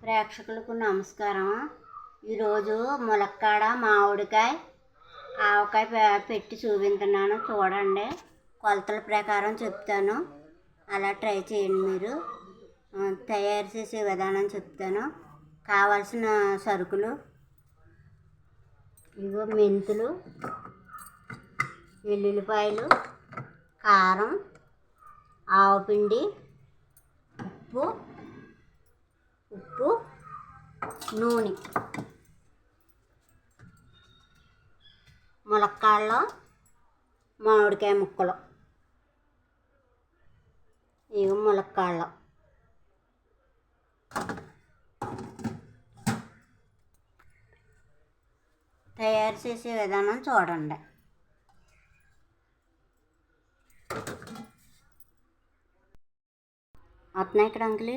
ప్రేక్షకులకు నమస్కారం. ఈరోజు ములక్కాడ మామిడికాయ ఆవకాయ పెట్టి చూపించున్నాను. చూడండి, కొలతల ప్రకారం చెప్తాను, అలా ట్రై చేయండి. మీరు తయారు చేసే విధానం చెప్తాను. కావాల్సిన సరుకులు ఇగో మెంతులు, వెల్లుల్లిపాయలు, కారం, ఆవపిండి, ఉప్పు, నూనె. ములక్కాడలో మామిడికాయ ముక్కలు, ఇవి ములక్కాడలో. తయారు చేసే విధానం చూడండి. వస్తున్నాయి ఇక్కడ అంకులు.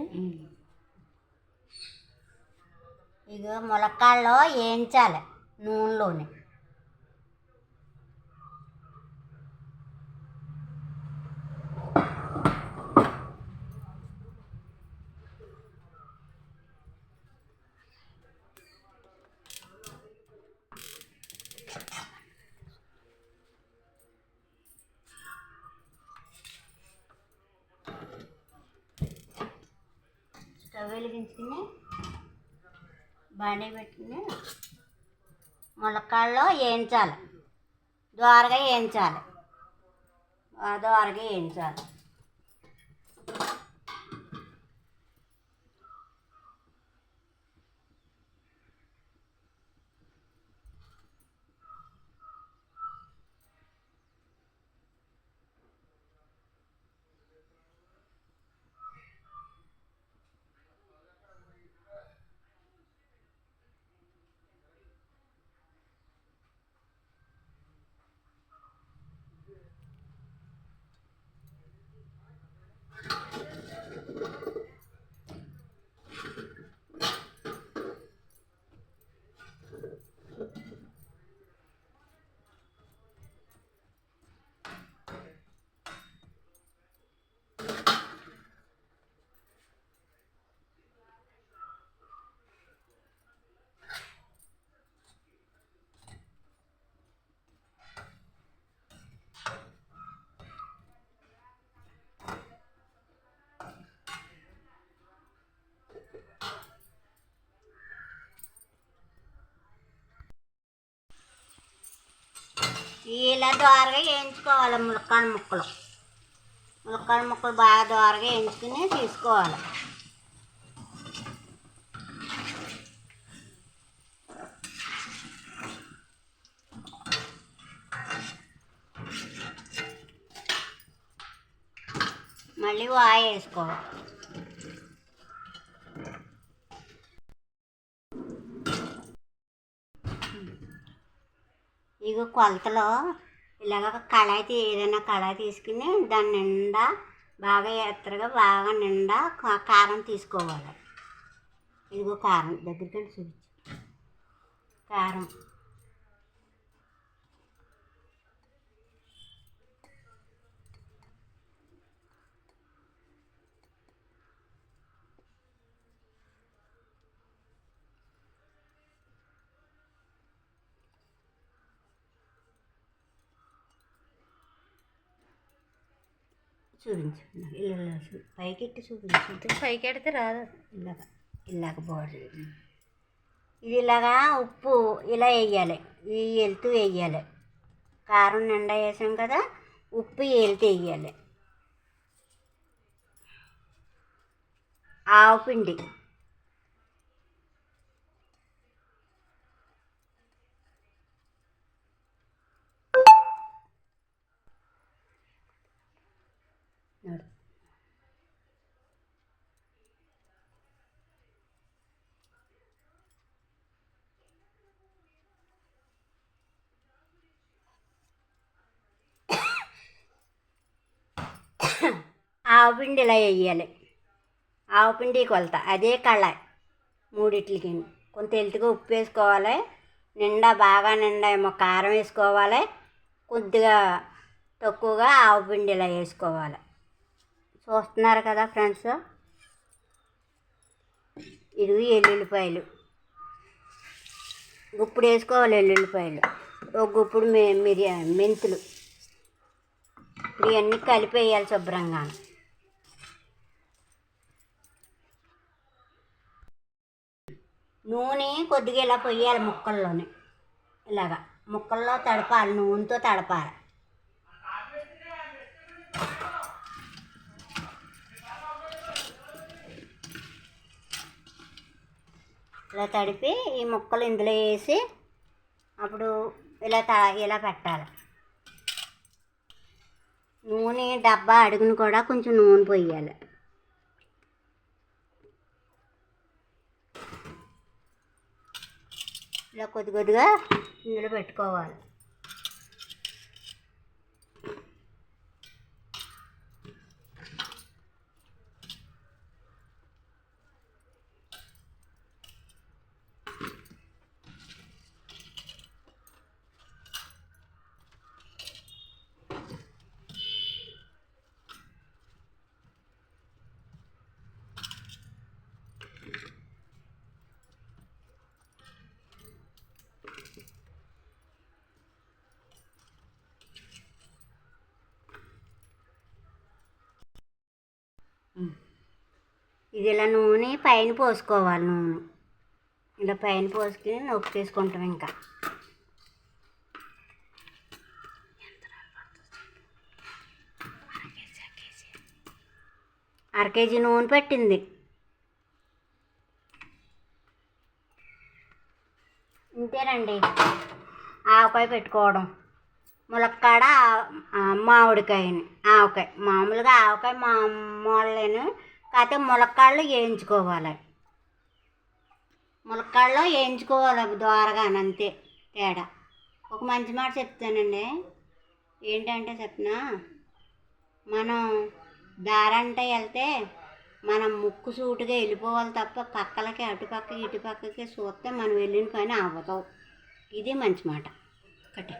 ఇక ములక్కాడలో వేయించాలి నూనెలోనే. స్టవ్ వెలిగించుకుని బాండీ పెట్టుకుని ములక్కాడలో వేయించాలి, దోరగా వేయించాలి. ఇలా దోరగా వేయించుకోవాలి. ములక్కాడ ముక్కలు బాగా దోరగా వేయించుకుని తీసుకోవాలి. మళ్ళీ వాయి వేసుకోవాలి. ఇగో కొలతలో ఇలాగ ఏదైనా కళాయి తీసుకుని దాని నిండా బాగా ఎత్తరగా బాగా నిండా కారం తీసుకోవాలి. ఇదిగో కారం దగ్గరికి చూపించు. కారం చూపించు. ఇలా పైకి ఎట్టి చూపించు. పైకి ఎడితే రాదు. ఇలాగ బాడీ ఇది ఇలాగా ఉప్పు ఇలా వేయాలి, వెళ్తూ వేయాలి. కారం నిండా వేసాం కదా, ఉప్పు వెళ్తూ వేయాలి. ఆవపిండి ఆవపిండి ఇలా వేయాలి. ఆవపిండి కొలత అదే కళాయి మూడిట్లకి. కొంత ఎలుతుగా ఉప్పు వేసుకోవాలి, బాగా నిండా ఏమో కారం వేసుకోవాలి, కొద్దిగా తక్కువగా ఆవపిండి ఇలా వేసుకోవాలి. చూస్తున్నారు కదా ఫ్రెండ్స్. ఇది ఎల్లుల్లిపాయలు గుప్పుడు వేసుకోవాలి. ఎల్లుల్లిపాయలు ఒక గుప్పుడు మెంతులు ఇప్పుడు ఇవన్నీ కలిపేయాలి శుభ్రంగా. నూనె కొద్దిగా ఇలా పొయ్యాలి ముక్కల్లోనే, ఇలాగా ముక్కల్లో తడపాలి, నూనెతో తడపాలి. ఇలా తడిపి ఈ ముక్కలు ఇందులో వేసి అప్పుడు ఇలా పెట్టాలి. నూనె డబ్బా అడుగును కూడా కొంచెం నూనె పొయ్యాలి. ఇలా కొద్ది కొద్దిగా ఇందులో పెట్టుకోవాలి. ఇది ఇలా నూనె పైన పోసుకోవాలి. నూనె ఇలా పైన పోసుకుని నొక్కేసుకుంటాం. ఇంకా అర కేజీ నూనె పట్టింది. ఇంతేనండి ఆవకాయ పెట్టుకోవడం. ములక్కాడ మామిడికాయని ఆవకాయ, మామూలుగా ఆవకాయ మామూలేను, కాకపోతే ములక్కాడలు వేయించుకోవాలి. ములక్కాడలో వేయించుకోవాలి దోరగా, అంతే తేడా. ఒక మంచి మాట చెప్తానండి, ఏంటంటే చెప్పిన మనం దారంటే వెళ్తే మనం ముక్కు సూటుగా వెళ్ళిపోవాలి తప్ప పక్కలకి అటుపక్కకి ఇటుపక్కకి చూస్తే మనం వెళ్ళిన పని అవ్వదు. ఇది మంచి మాట ఒకటి.